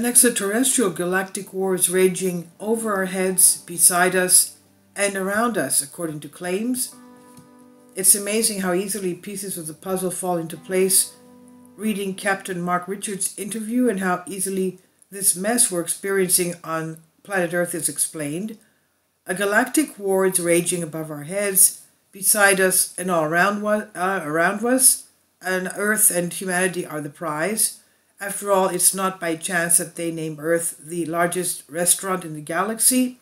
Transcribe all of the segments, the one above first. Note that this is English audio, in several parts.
An extraterrestrial galactic war is raging over our heads, beside us, and around us, according to claims. It's amazing how easily pieces of the puzzle fall into place, reading Captain Mark Richards' interview, and how easily this mess we're experiencing on planet Earth is explained. A galactic war is raging above our heads, beside us, and all around us, and Earth and humanity are the prize. After all, it's not by chance that they name Earth the largest restaurant in the galaxy.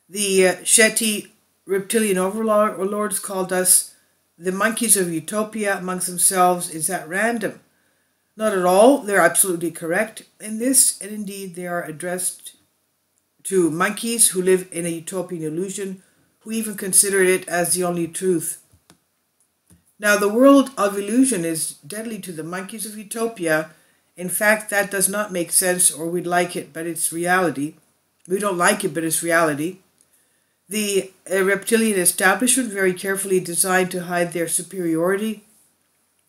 The Shetty reptilian overlords called us the monkeys of utopia amongst themselves. Is that random? Not at all. They're absolutely correct in this, and indeed they are addressed to monkeys who live in a utopian illusion, who even consider it as the only truth. Now, the world of illusion is deadly to the monkeys of utopia. In fact, that does not make sense, or we'd like it, but it's reality. We don't like it, but it's reality. The reptilian establishment very carefully designed to hide their superiority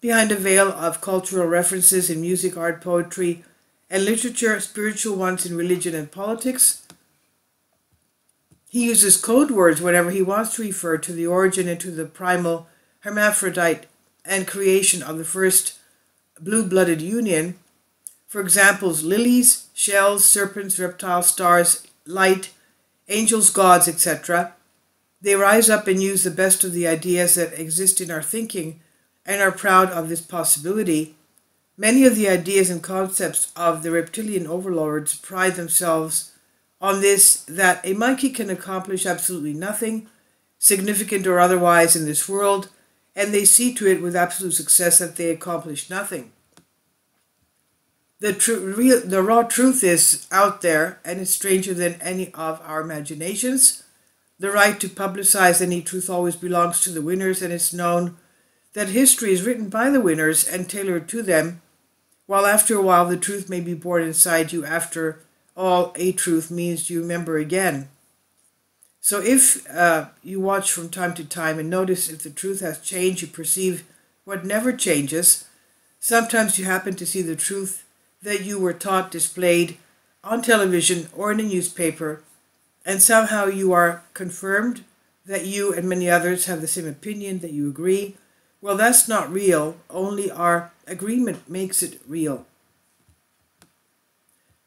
behind a veil of cultural references in music, art, poetry, and literature, spiritual ones in religion and politics. He uses code words whenever he wants to refer to the origin and to the primal hermaphrodite and creation of the first blue-blooded union. For examples, lilies, shells, serpents, reptiles, stars, light, angels, gods, etc. They rise up and use the best of the ideas that exist in our thinking and are proud of this possibility. Many of the ideas and concepts of the reptilian overlords pride themselves on this, that a monkey can accomplish absolutely nothing, significant or otherwise, in this world, and they see to it with absolute success that they accomplish nothing. The raw truth is out there, and it's stranger than any of our imaginations. The right to publicize any truth always belongs to the winners, and it's known that history is written by the winners and tailored to them, while after a while the truth may be born inside you. After all, a truth means you remember again. So if you watch from time to time and notice if the truth has changed, you perceive what never changes. Sometimes you happen to see the truth that you were taught displayed on television or in a newspaper, and somehow you are confirmed that you and many others have the same opinion, that you agree. Well, that's not real. Only our agreement makes it real.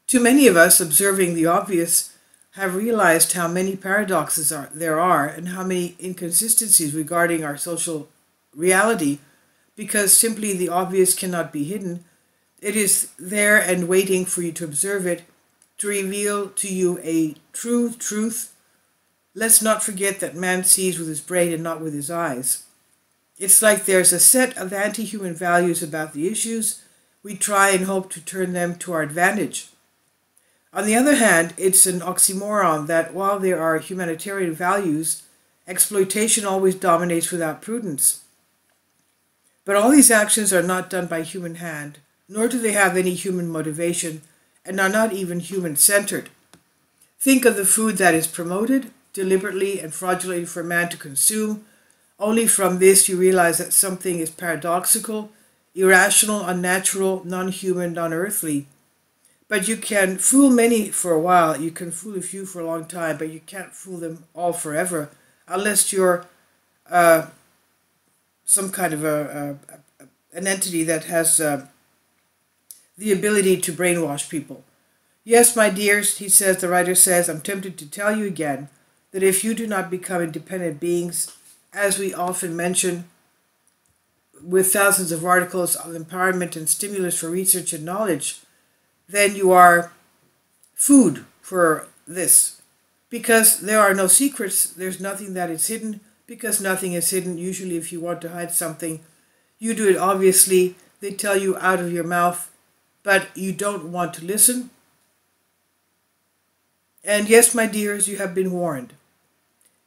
Too many of us, observing the obvious, have realized how many paradoxes there are and how many inconsistencies regarding our social reality, because simply the obvious cannot be hidden. It is there and waiting for you to observe it, to reveal to you a true truth. Let's not forget that man sees with his brain and not with his eyes. It's like there's a set of anti-human values about the issues. We try and hope to turn them to our advantage. On the other hand, it's an oxymoron that while there are humanitarian values, exploitation always dominates without prudence. But all these actions are not done by human hand, nor do they have any human motivation, and are not even human-centered. Think of the food that is promoted, deliberately and fraudulently for man to consume. Only from this you realize that something is paradoxical, irrational, unnatural, non-human, non-earthly. But you can fool many for a while, you can fool a few for a long time, but you can't fool them all forever, unless you're some kind of an entity that has the ability to brainwash people. Yes, my dears, he says, the writer says, I'm tempted to tell you again that if you do not become independent beings, as we often mention, with thousands of articles of empowerment and stimulus for research and knowledge, then you are food for this. Because there are no secrets, there's nothing that is hidden, because nothing is hidden. Usually if you want to hide something, you do it obviously. They tell you out of your mouth, but you don't want to listen. And yes, my dears, you have been warned.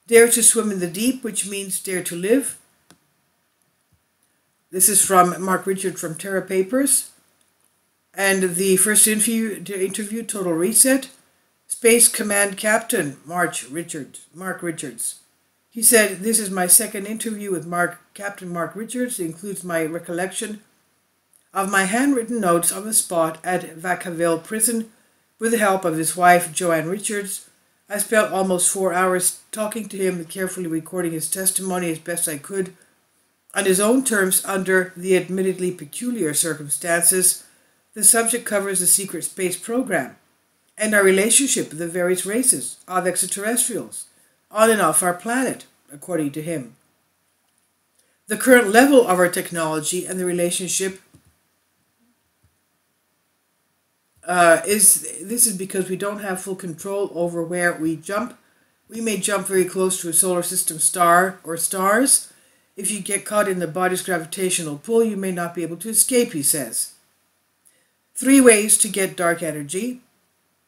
Dare to swim in the deep, which means dare to live. This is from Mark Richard from Terra Papers. And the first interview, Total Reset, Space Command Captain Mark Richards. He said, this is my second interview with Captain Mark Richards. It includes my recollection of my handwritten notes on the spot at Vacaville Prison With the help of his wife, Joanne Richards, I spent almost 4 hours talking to him and carefully recording his testimony as best I could, on his own terms under the admittedly peculiar circumstances. The subject covers the secret space program and our relationship with the various races of extraterrestrials on and off our planet, according to him. The current level of our technology and the relationship is because we don't have full control over where we jump. We may jump very close to a solar system star or stars. If you get caught in the body's gravitational pull, you may not be able to escape, he says. 3 ways to get dark energy.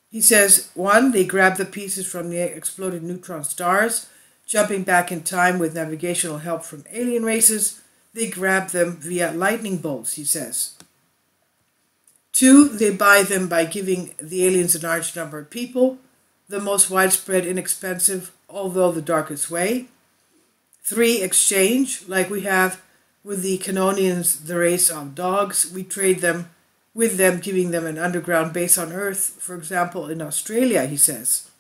He says, 1, they grab the pieces from the exploded neutron stars, jumping back in time with navigational help from alien races. They grab them via lightning bolts, he says. 2, they buy them by giving the aliens a large number of people, the most widespread, inexpensive, although the darkest way. 3, exchange, like we have with the Canonians, the race of dogs. We trade them with them, giving them an underground base on Earth, for example, in Australia, he says.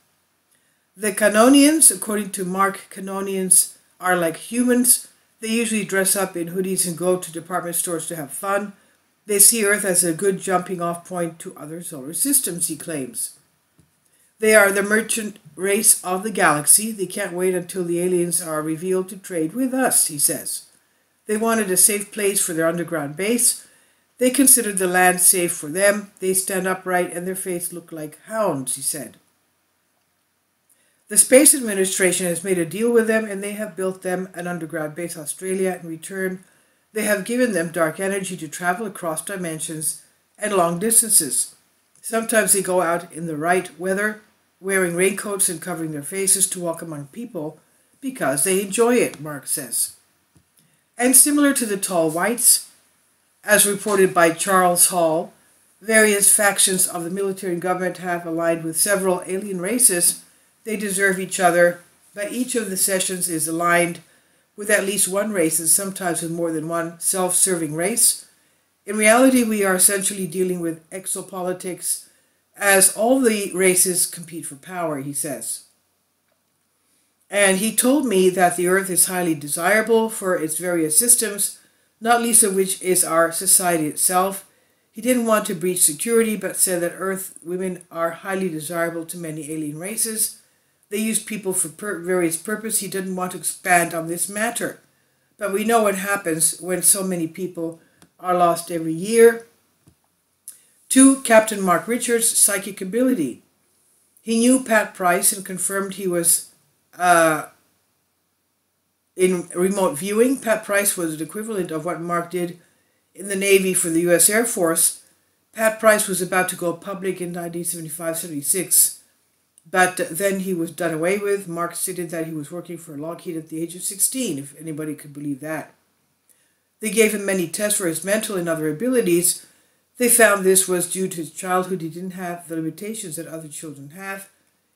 The Canonians, according to Mark, Canonians are like humans. They usually dress up in hoodies and go to department stores to have fun. They see Earth as a good jumping off point to other solar systems, he claims. They are the merchant race of the galaxy. They can't wait until the aliens are revealed to trade with us, he says. They wanted a safe place for their underground base. They considered the land safe for them. They stand upright and their faces look like hounds, he said. The Space Administration has made a deal with them and they have built them an underground base in Australia. In return, they have given them dark energy to travel across dimensions and long distances. Sometimes they go out in the right weather, wearing raincoats and covering their faces to walk among people because they enjoy it, Mark says. And similar to the tall whites, as reported by Charles Hall, various factions of the military and government have aligned with several alien races. They deserve each other, but each of the sessions is aligned with at least one race and sometimes with more than one self-serving race. In reality, we are essentially dealing with exopolitics as all the races compete for power, he says. And he told me that the Earth is highly desirable for its various systems, not least of which is our society itself. He didn't want to breach security, but said that Earth women are highly desirable to many alien races. They use people for various purposes. He didn't want to expand on this matter. But we know what happens when so many people are lost every year. 2, Captain Mark Richards' psychic ability. He knew Pat Price and confirmed he was in remote viewing. Pat Price was the equivalent of what Mark did in the Navy for the U.S. Air Force. Pat Price was about to go public in 1975-76. But then he was done away with. Mark stated that he was working for Lockheed at the age of 16, if anybody could believe that. They gave him many tests for his mental and other abilities. They found this was due to his childhood. He didn't have the limitations that other children have.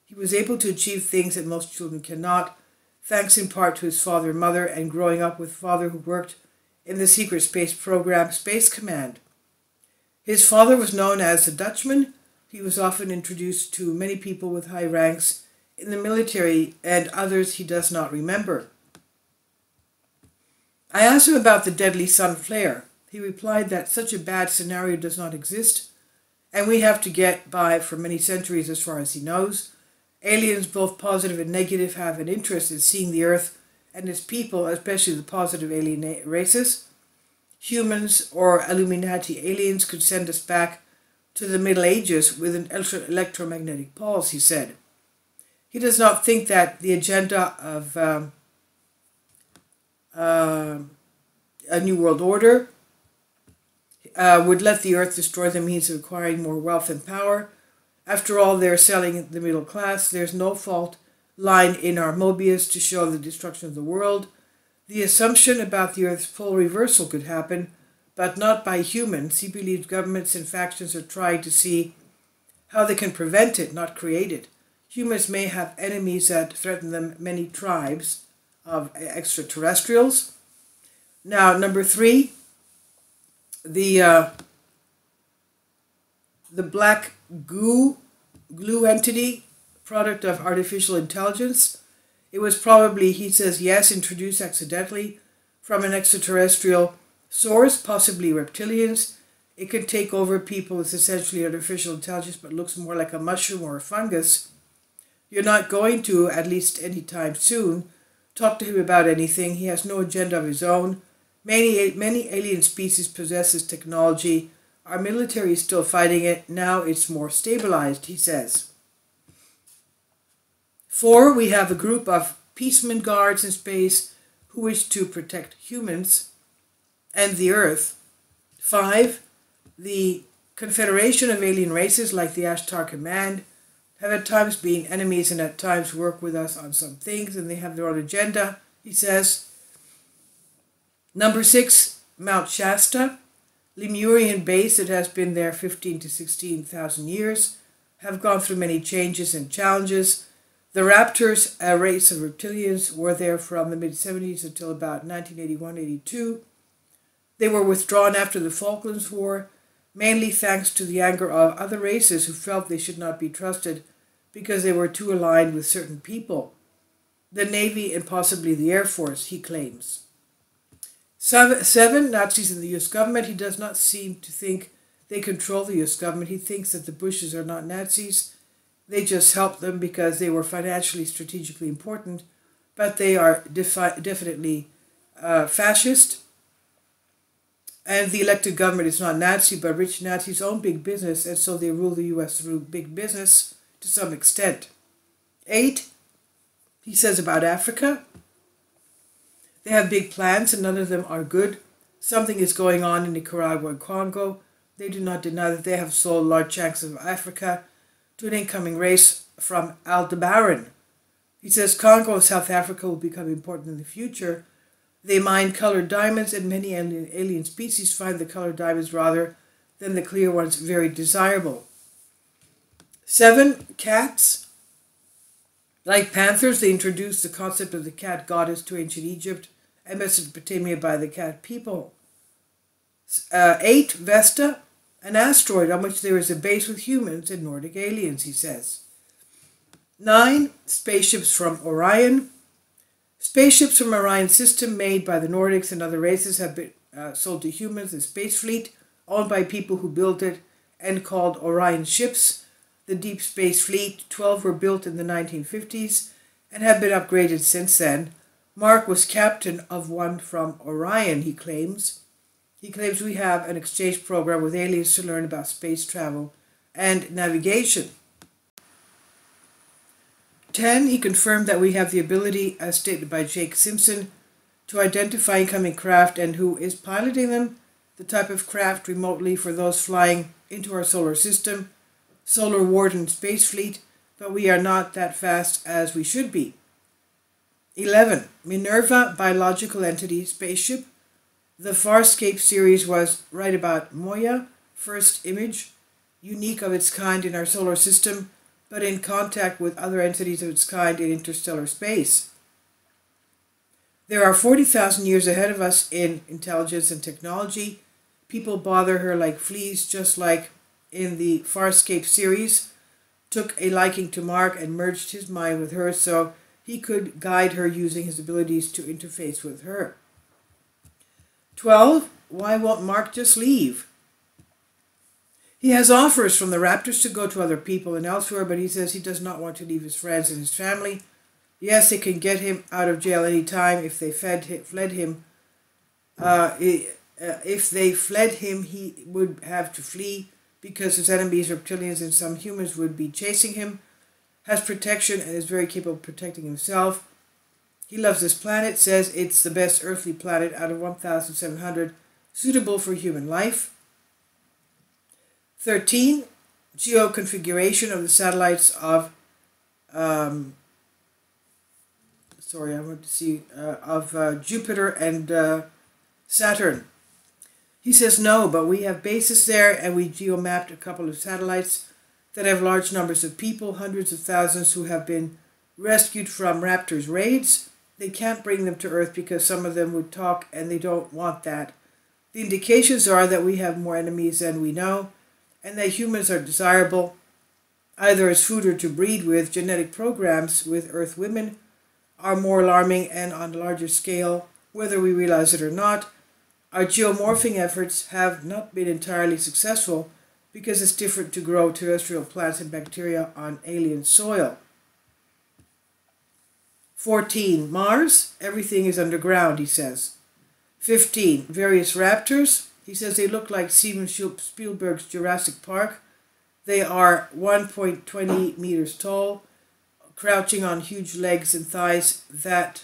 He was able to achieve things that most children cannot, thanks in part to his father and mother and growing up with a father who worked in the secret space program Space Command. His father was known as the Dutchman. He was often introduced to many people with high ranks in the military and others he does not remember. I asked him about the deadly sun flare. He replied that such a bad scenario does not exist, and we have to get by for many centuries as far as he knows. Aliens, both positive and negative, have an interest in seeing the Earth and its people, especially the positive alien races. Humans or Illuminati aliens could send us back to the Middle Ages with an electromagnetic pulse, he said. He does not think that the agenda of a New World Order would let the Earth destroy the means of acquiring more wealth and power. After all, they're selling the middle class. There's no fault line in our Mobius to show the destruction of the world. The assumption about the Earth's full reversal could happen, but not by humans. He believes governments and factions are trying to see how they can prevent it, not create it. Humans may have enemies that threaten them, many tribes of extraterrestrials. Now, number 3, the black goo glue entity, product of artificial intelligence. It was probably, he says, yes, introduced accidentally from an extraterrestrial source, possibly reptilians. It can take over people. It's essentially artificial intelligence, but looks more like a mushroom or a fungus. You're not going to, at least anytime soon, talk to him about anything. He has no agenda of his own. Many alien species possess this technology. Our military is still fighting it. Now it's more stabilized, he says. 4, we have a group of peaceman guards in space who wish to protect humans and the Earth. 5, the confederation of alien races like the Ashtar Command have at times been enemies and at times work with us on some things, and they have their own agenda, he says. Number 6, Mount Shasta, Lemurian base that has been there 15 to 16,000 years, have gone through many changes and challenges. The Raptors, a race of reptilians, were there from the mid-70s until about 1981-82. They were withdrawn after the Falklands War, mainly thanks to the anger of other races who felt they should not be trusted because they were too aligned with certain people. The Navy and possibly the Air Force, he claims. 7, Nazis in the US government. He does not seem to think they control the US government. He thinks that the Bushes are not Nazis. They just helped them because they were financially, strategically important, but they are definitely fascist. And the elected government is not Nazi, but rich Nazis own big business, and so they rule the US through big business to some extent. 8, he says about Africa. They have big plans, and none of them are good. Something is going on in Nicaragua and Congo. They do not deny that they have sold large chunks of Africa to an incoming race from Aldebaran. He says Congo and South Africa will become important in the future. They mine colored diamonds, and many alien species find the colored diamonds rather than the clear ones very desirable. 7, cats. Like panthers, they introduced the concept of the cat goddess to ancient Egypt and Mesopotamia by the cat people. 8, Vesta, an asteroid on which there is a base with humans and Nordic aliens, he says. 9, spaceships from Orion. Spaceships from Orion system made by the Nordics and other races have been sold to humans. The space fleet, owned by people who built it and called Orion ships. The Deep Space Fleet, 12 were built in the 1950s and have been upgraded since then. Mark was captain of one from Orion, he claims. He claims we have an exchange program with aliens to learn about space travel and navigation. 10, he confirmed that we have the ability, as stated by Jake Simpson, to identify incoming craft and who is piloting them, the type of craft remotely for those flying into our solar system, Solar Warden Space Fleet, but we are not that fast as we should be. 11, Minerva Biological Entity Spaceship. The Farscape series was right about Moya, first image, unique of its kind in our solar system, but in contact with other entities of its kind in interstellar space. There are 40,000 years ahead of us in intelligence and technology. People bother her like fleas, just like in the Farscape series, took a liking to Mark and merged his mind with hers so he could guide her using his abilities to interface with her. 12, why won't Mark just leave? He has offers from the Raptors to go to other people and elsewhere, but he says he does not want to leave his friends and his family. Yes, they can get him out of jail any time. If they fled him, he would have to flee because his enemies, reptilians and some humans, would be chasing him. Has protection and is very capable of protecting himself. He loves this planet, says it's the best earthly planet out of 1,700 suitable for human life. 13, geoconfiguration of the satellites of Jupiter and Saturn. He says no, but we have bases there and we geomapped a couple of satellites that have large numbers of people, hundreds of thousands who have been rescued from Raptors' raids. They can't bring them to Earth because some of them would talk and they don't want that. The indications are that we have more enemies than we know and that humans are desirable. either as food or to breed with, genetic programs with Earth women are more alarming, and on a larger scale, whether we realize it or not, our geomorphing efforts have not been entirely successful because it's different to grow terrestrial plants and bacteria on alien soil. 14. Mars, everything is underground, he says. 15. Various raptors, he says they look like Steven Spielberg's Jurassic Park. They are 1.20 meters tall, crouching on huge legs and thighs that,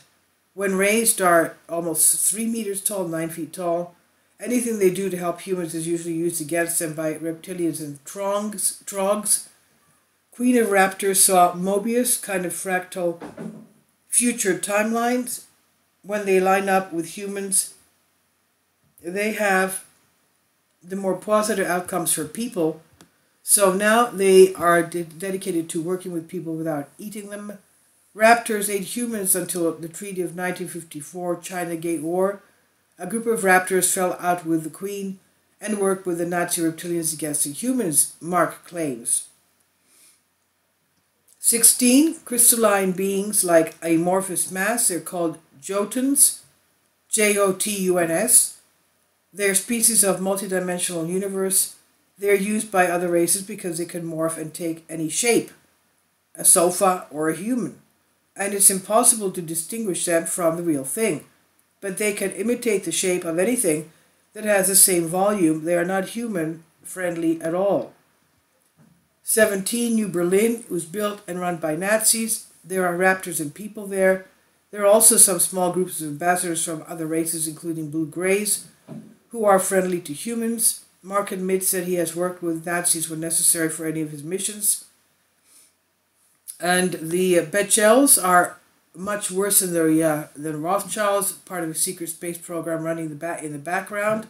when raised, are almost 3 meters tall, 9 feet tall. Anything they do to help humans is usually used against them by reptilians and trogs. Queen of Raptors saw Mobius, kind of fractal future timelines. When they line up with humans, they have the more positive outcomes for people. So now they are dedicated to working with people without eating them. Raptors ate humans until the Treaty of 1954 China Gate War. A group of raptors fell out with the Queen and worked with the Nazi reptilians against the humans, Mark claims. 16. Crystalline beings like amorphous mass. They're called Jotuns, Jotuns. They're species of multidimensional universe. They're used by other races because they can morph and take any shape, a sofa or a human, and it's impossible to distinguish them from the real thing. But they can imitate the shape of anything that has the same volume. They are not human-friendly at all. 17. New Berlin was built and run by Nazis. There are raptors and people there. There are also some small groups of ambassadors from other races, including blue-grays, who are friendly to humans. Mark admits that he has worked with Nazis when necessary for any of his missions. And the Bechdels are much worse than Rothschilds, part of a secret space program running in the background.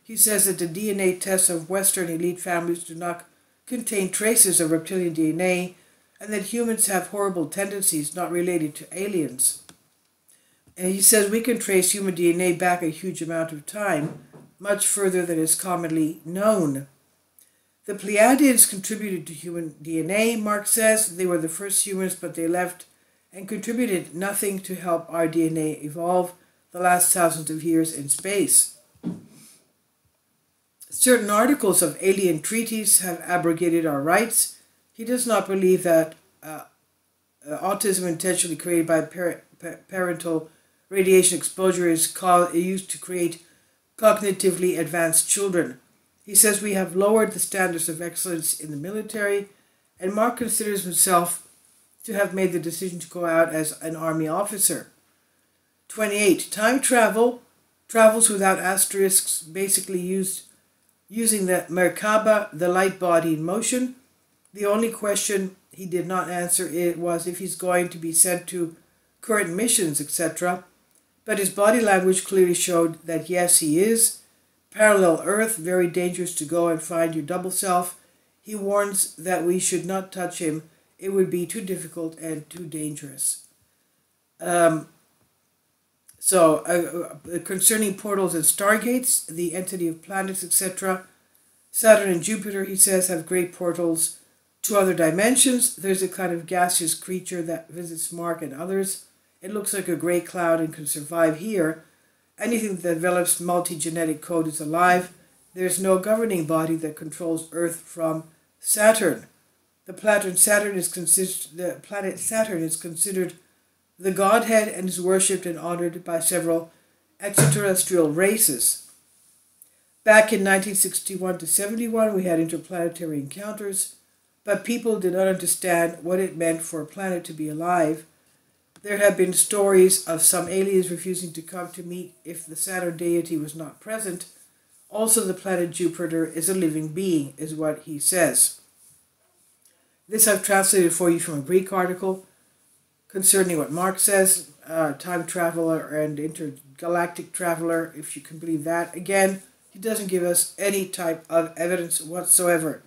He says that the DNA tests of Western elite families do not contain traces of reptilian DNA, and that humans have horrible tendencies not related to aliens. And he says we can trace human DNA back a huge amount of time, much further than is commonly known. The Pleiadians contributed to human DNA, Mark says. They were the first humans, but they left and contributed nothing to help our DNA evolve the last thousands of years in space. Certain articles of alien treaties have abrogated our rights. He does not believe that autism intentionally created by parental radiation exposure is used to create cognitively advanced children. He says we have lowered the standards of excellence in the military, and Mark considers himself to have made the decision to go out as an army officer. 28. Time travels without asterisks, basically using the Merkaba, the light body in motion. The only question he did not answer was if he's going to be sent to current missions, etc. But his body language clearly showed that yes, he is. Parallel Earth, very dangerous to go and find your double self. He warns that we should not touch him. It would be too difficult and too dangerous. Concerning portals and stargates, the entity of planets, etc., Saturn and Jupiter, he says, have great portals to other dimensions. There's a kind of gaseous creature that visits Mark and others. It looks like a gray cloud and can survive here. Anything that develops multi-genetic code is alive. There's no governing body that controls Earth from Saturn. The planet Saturn is considered the godhead and is worshipped and honored by several extraterrestrial races. Back in 1961 to 71, we had interplanetary encounters, but people did not understand what it meant for a planet to be alive. There have been stories of some aliens refusing to come to meet if the Saturn deity was not present. Also, the planet Jupiter is a living being, is what he says. This I've translated for you from a Greek article concerning what Mark says, time traveler and intergalactic traveler, if you can believe that. Again, he doesn't give us any type of evidence whatsoever.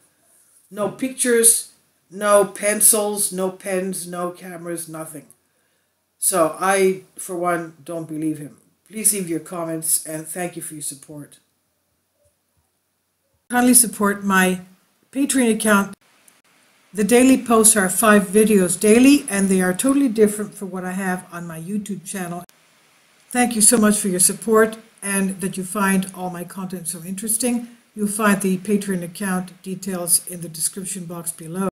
No pictures, no pencils, no pens, no cameras, nothing. So I, for one, don't believe him. Please leave your comments and thank you for your support. Kindly support my Patreon account The daily posts are 5 videos daily, and they are totally different from what I have on my YouTube channel. Thank you so much for your support and that you find all my content so interesting. You'll find the Patreon account details in the description box below.